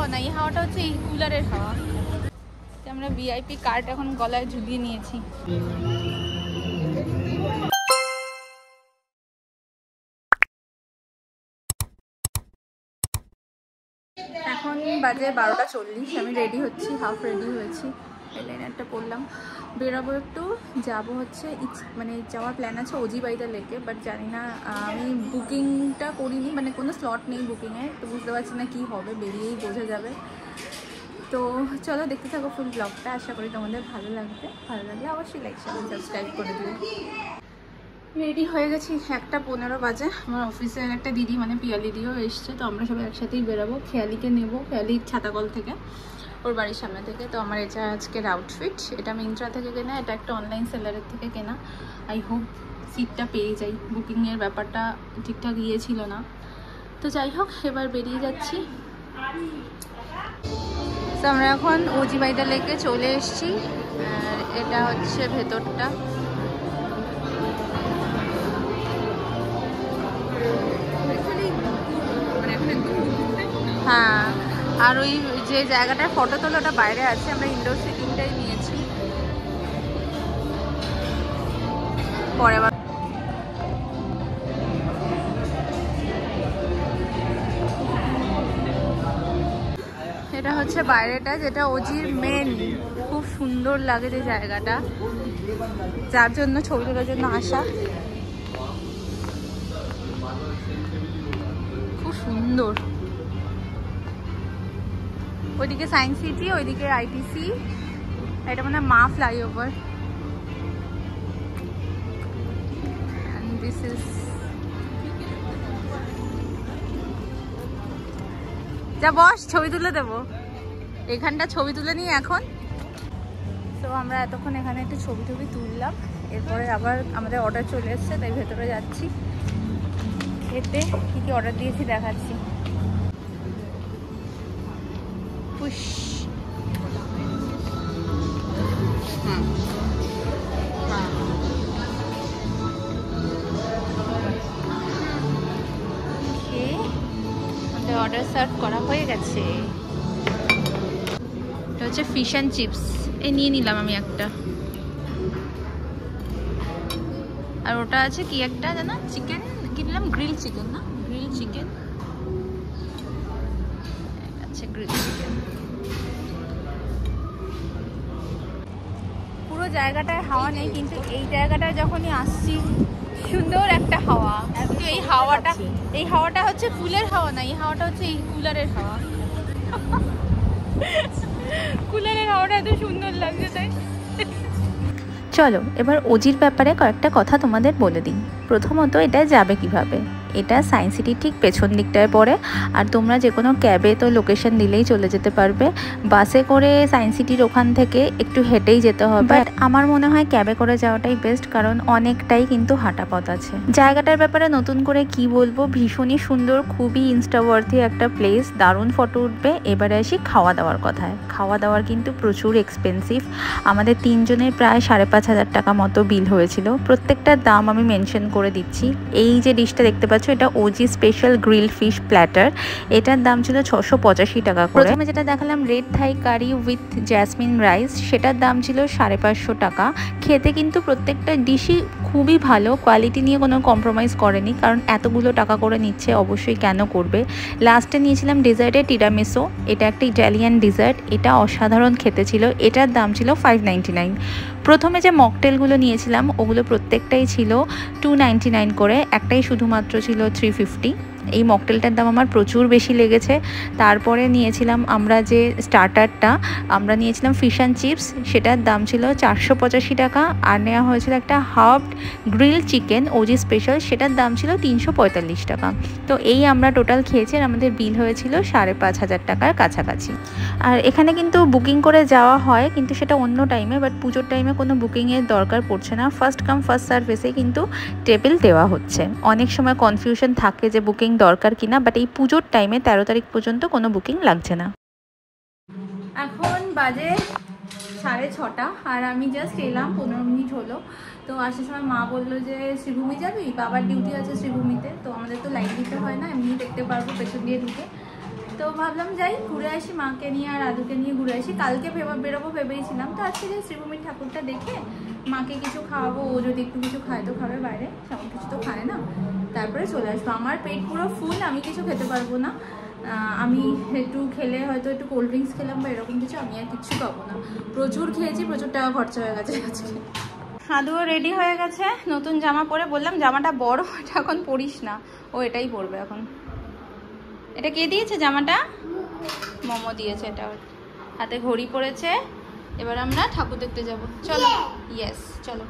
হাওয়া না, এই হাওয়াটা হচ্ছে এই কুলারের হাওয়া। আমরা ভিআইপি কার্ড এখন গলায় ঝুলিয়ে নিয়েছি। এখন বাজে 12:40, আমি রেডি হচ্ছি, হাফ রেডি হয়েছি, আইলাইনারটা পরলাম, বেরোবো একটু, যাবো হচ্ছে মানে যাওয়ার প্ল্যান আছে অজিবাইদা লেকে, বাট জানি না, আমি বুকিংটা করিনি, মানে কোনো স্লট নেই বুকিংয়ে, তো বুঝতে পারছি না কী হবে, বেরিয়েই বোঝা যাবে। তো চলো দেখতে থাকো ফুল ব্লগটা, আশা করি তোমাদের ভালো লাগবে, ভালো লাগলে অবশ্যই লাইক শেয়ার সাবস্ক্রাইব করে দিও। রেডি হয়ে গেছি, 1:15 বাজে, আমার অফিসের একটা দিদি মানে পিয়ালিদিও এসছে, তো আমরা সবাই একসাথেই বেরোবো, খেয়ালিকে নেবো, খেয়ালি ছাতাকল থেকে, ওর বাড়ির সামনে থেকে। তো আমার এটা আজকের আউটফিট, এটা মিন্ত্রা থেকে কেনা, এটা একটা অনলাইন সেলারের থেকে কেনা। আই হোপ সিটটা পেয়ে যাই, বুকিংয়ের ব্যাপারটা ঠিকঠাক ছিল না, তো যাই হোক এবার বেরিয়ে যাচ্ছি। তো আমরা এখন অজিবাইদা লেকে চলে এসেছি, আর এটা হচ্ছে ভেতরটা। হ্যাঁ, আর ওই যে জায়গাটার ফটো তোলা ওটা বাইরে আছে, আমরা ইনডোর সিটিংটাই নিয়েছি। পরে এটা হচ্ছে বাইরেটা, যেটা অজির মেন, খুব সুন্দর লাগে যে জায়গাটা, যার জন্য ছবি তোলার জন্য আসা, খুব সুন্দর। ওইদিকে সায়েন্স সিটি, ওইদিকে আইটিসি, এটা মানে মা ফ্লাইওভার, and this is যা বস, ছবি তুলে দেবো, এখানটা ছবি তুলে নিই এখন। তো আমরা এতক্ষণ এখানে একটু ছবি তুললাম, এরপরে আবার আমাদের অর্ডার চলে এসছে, তাই ভেতরে যাচ্ছি, এতে কী কী অর্ডার দিয়েছি দেখাচ্ছি। পুশ, অর্ডার সার্ভ করা হয়ে গেছে। এটা হচ্ছে ফিশ অ্যান্ড চিপস, এই নিয়ে নিলাম আমি একটা, আর ওটা আছে কি একটা জানা, চিকেন কি নিলাম, গ্রিল চিকেন না, গ্রিল চিকেন আছে, গ্রিল চিকেন। পুরো জায়গাটায় হাওয়া নেই, কিন্তু এই জায়গাটায় যখনই আসছি সুন্দর একটা হাওয়া, এই হাওয়াটা হচ্ছে ফুলের হাওয়া না, এই হাওয়াটা হচ্ছে এই কুলারের হাওয়া। কুলারের হাওয়াটা এত সুন্দর লাগছে তাই। চলো এবার অজির ব্যাপারে কয়েকটা কথা তোমাদের বলে দিই। প্রথমত এটা যাবে কিভাবে, এটা সায়েন্স সিটির ঠিক পেছন দিকটায় পড়ে, আর তোমরা যে কোনো ক্যাবে তো লোকেশন দিলেই চলে যেতে পারবে। বাসে করে সায়েন্স সিটির ওখান থেকে একটু হেঁটেই যেতে হবে, বাট আমার মনে হয় ক্যাবে করে যাওয়াটাই বেস্ট, কারণ অনেকটাই কিন্তু হাঁটা পথ আছে। জায়গাটার ব্যাপারে নতুন করে কি বলবো, ভীষণই সুন্দর, খুবই ইনস্টাওয়ার্থি একটা প্লেস, দারুণ ফটো উঠবে। এবারে আসি খাওয়া দাওয়ার কথায়। খাওয়া দাওয়ার কিন্তু প্রচুর এক্সপেন্সিভ, আমাদের 3 জনের প্রায় 5,500 টাকা মতো বিল হয়েছিল। প্রত্যেকটার দাম আমি মেনশন করে দিচ্ছি। এই যে ডিশটা দেখতে পাচ্ছ, এটা OG special grill fish platter, এটার দাম ছিল 685 টাকা করে। প্রথমে যেটা দেখালাম red Thai curry with jasmine rice, সেটার দাম ছিল 550 টাকা। খেতে কিন্তু প্রত্যেকটা ডিশই খুবই ভালো, কোয়ালিটি নিয়ে কোনো কম্প্রোমাইজ করেনি, কারণ এতগুলো টাকা করে নিচ্ছে, অবশ্যই কেন করবে। লাস্টে নিয়েছিলাম ডেজার্টে টিরামিসো, এটা একটা ইটালিয়ান ডেজার্ট, এটা অসাধারণ খেতে ছিল, এটার দাম ছিল 599। প্রথমে যে মকটেলগুলো নিয়েছিলাম ওগুলো প্রত্যেকটাই ছিল 299 করে, একটাই শুধুমাত্র ছিল 350। এই মকটেলটার দাম আমার প্রচুর বেশি লেগেছে। তারপরে নিয়েছিলাম আমরা যে স্টার্টারটা, আমরা নিয়েছিলাম ফিশ অ্যান্ড চিপস, সেটার দাম ছিল 485 টাকা। আর নেওয়া হয়েছিল একটা হাফড গ্রিল চিকেন ওজি স্পেশাল, সেটার দাম ছিল 345 টাকা। তো এই আমরা টোটাল খেয়েছি, আর আমাদের বিল হয়েছিল 5,500 টাকার কাছাকাছি। আর এখানে কিন্তু বুকিং করে যাওয়া হয়, কিন্তু সেটা অন্য টাইমে, বাট পুজোর টাইমে কোনো বুকিংয়ের দরকার পড়ছে না, ফার্স্ট কাম ফার্স্ট সার্ভিসে কিন্তু টেবিল দেওয়া হচ্ছে। অনেক সময় কনফিউশন থাকে যে বুকিং দরকার কিনা, বাট এই পুজোর টাইমে 13 তারিখ পর্যন্ত কোনো বুকিং লাগছে না। এখন বাজে 6:30, আর আমি জাস্ট এলাম, 15 মিনিট হলো। তো আসার সময় মা বললো যে শ্রীভূমি যাবি, বাবার ডিউটি আছে শ্রীভূমিতে, তো আমাদের তো লাইট দিতে হয় না, এমনি দেখতে পারবো পেছন দিয়ে ঢুকে। তো তো ভাবলাম যাই ঘুরে আসি, মাকে নিয়ে আর আদুকে নিয়ে ঘুরে আসি। কালকে বেরোবো ভেবেছিলাম, তো আজকে যে শ্রীভূমির ঠাকুরটা দেখে মাকে কিছু খাওয়াবো, ও যদি একটু কিছু খায় তো খাবে, বাইরে তেমন কিছু তো খায় না, তারপরে চলে আসবো। আমার পেট পুরো ফুল, আমি কিছু খেতে পারবো না। আমি একটু খেলে হয়তো একটু কোল্ড ড্রিঙ্কস খেলাম বা এরকম কিছু, আমি আর কিচ্ছু খাবো না। প্রচুর খেয়েছি, প্রচুর টাকা খরচা হয়ে গেছে আজকে। আদুও রেডি হয়ে গেছে, নতুন জামা পরে। বললাম জামাটা বড়, এটা এখন পরিস না, ও এটাই পরবে এখন। এটা কে দিয়েছে জামাটা? মোমো দিয়েছে। এটা হাতে ঘড়ি পরেছে। এবার আমরা ঠাকুর দেখতে যাব, চলো। ইয়েস, চলো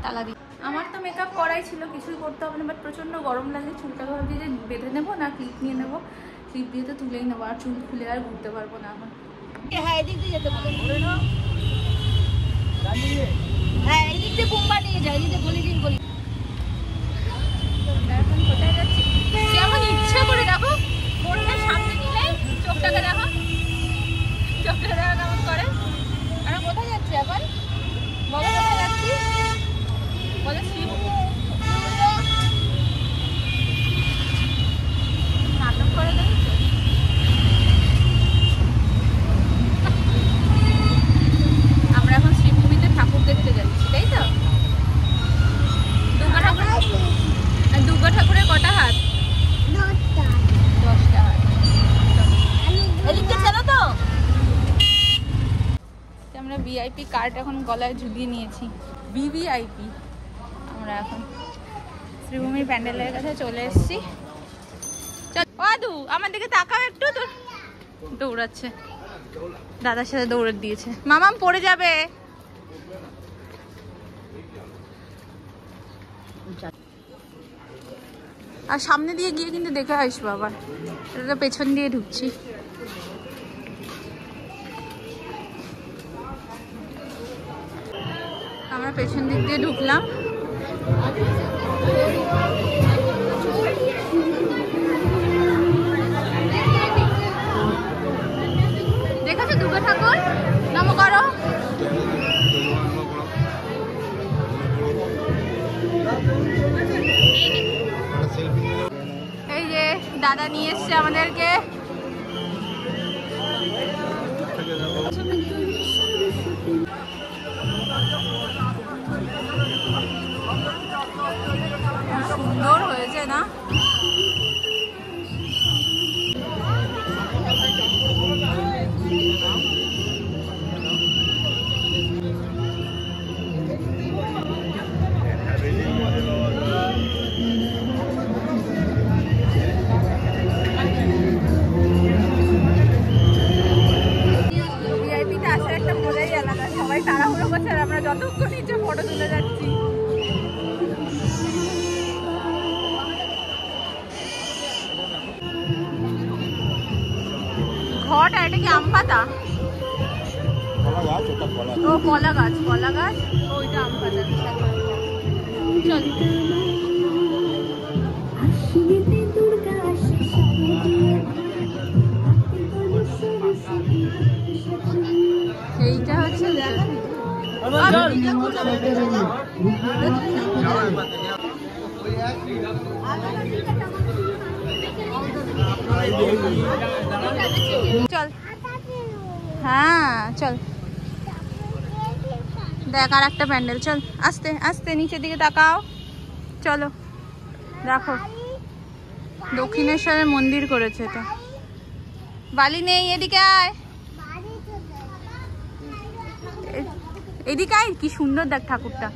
তালা দিই। আমার তো মেকআপ করাই ছিল, কিছুই করতে হবে না, বাট প্রচণ্ড গরম লাগে। চুলটাকে ভাবছি যে বেঁধে নেবো না ক্লিপ নিয়ে নেবো, ক্লিপ দিয়ে তো তুলেই নেবো, আর চুল খুলে আর ঘুরতে পারবো না এখন। হ্যাঁ, এদিক দিয়ে যেতে বলে, হ্যাঁ এদিক দিয়ে বোম্বা নিয়ে যায়, এদিক দিয়ে গলি দিন গলি। এখন কোথায় যাচ্ছি? কেমন ইচ্ছা করে দেখো, ফোনটা সামনে নিলে চোখটাকে দেখো, চোখটা দেখো কেমন করে। আমরা কোথায় যাচ্ছি এখন? বলো কোথায় যাচ্ছি? বলো নাটক করে দেখছো? আমরা এখন শ্রীভূমিতে ঠাকুর দেখতে যাচ্ছি, তাই তো? দুর্গা ঠাকুরের কটা হাত? 10টা হাত। আমরা ভিআইপি কার্ড এখন গলায় ঝুলিয়ে নিয়েছি, ভিভিআইপি। আমরা এখন শ্রীভূমির প্যান্ডেলের কাছে চলে এসেছি। চল আদু, আমার দিকে তাকাও একটু। তো দৌড়াচ্ছে, দাদার সাথে দৌড়ে দিয়েছে। মামাম পড়ে যাবে। আর সামনে দিয়ে গিয়ে কিন্তু দেখে আসবো আবার, এটা পেছন দিয়ে ঢুকছি। আমরা পেছন দিক দিয়ে ঢুকলাম। দেখেছো দুর্গা ঠাকুর? নম করো। এই যে দাদা নিয়ে এসছে আমাদেরকে। সুন্দর হয়েছে না? ভিআইপিতে আসার একটা মজাই আলাদা, সবাই তাড়াহুড়ো করছে আর আমরা যতক্ষণ ইচ্ছে ফটো তুলে যাচ্ছি। ঘট, আর এটা কি আম পাতা? ও কলা গাছ, কলা গাছ, ওইটা আম পাতা। চল এইটা হচ্ছে চল। হ্যাঁ চল, দেখ আর একটা প্যান্ডেল। চল আস্তে আস্তে নিচের দিকে তাকাও। চলো দেখো, দক্ষিণেশ্বরের মন্দির করেছে এটা। বালি নেই, এদিকে আয়, এদিকে আয়। কি সুন্দর দেখ ঠাকুরটা।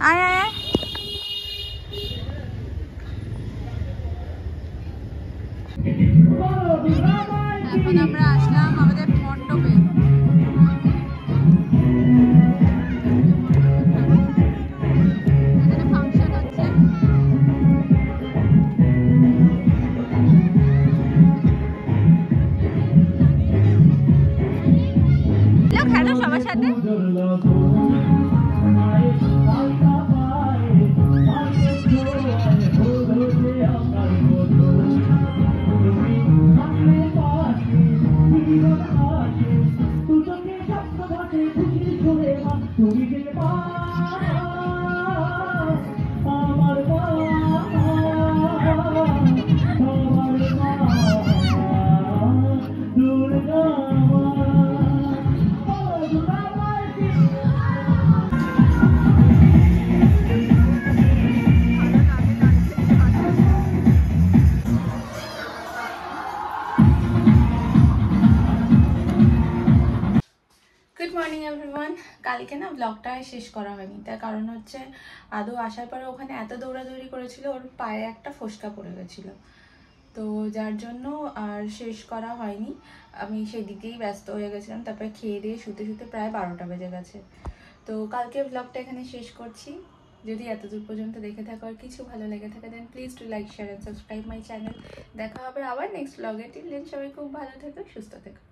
আয় আয় আয়। এখন আমরা আসলাম আমাদের মণ্ডপে। ফাংশন হচ্ছে। খেলো সবার সাথে। Good morning everyone. কালকে না ব্লগটা শেষ করা হয়নি, তার কারণ হচ্ছে আদৌ আসার পরে ওখানে এত দৌড়াদৌড়ি করেছিল, ওর পায়ে একটা ফোসকা পড়ে গেছিলো, তো যার জন্য আর শেষ করা হয়নি। আমি সেদিকেই ব্যস্ত হয়ে গেছিলাম, তারপরে খেয়ে দিয়ে শুতে শুতে প্রায় 12টা বেজে গেছে। তো কালকে ব্লগটা এখানে শেষ করছি। যদি এতদূর পর্যন্ত দেখে থাকো আর কিছু ভালো লেগে থাকে then please to like share and subscribe my channel. দেখা হবে আবার নেক্সট ব্লগে। টিল দেন সবাই খুব ভালো থেকো, সুস্থ থেকো।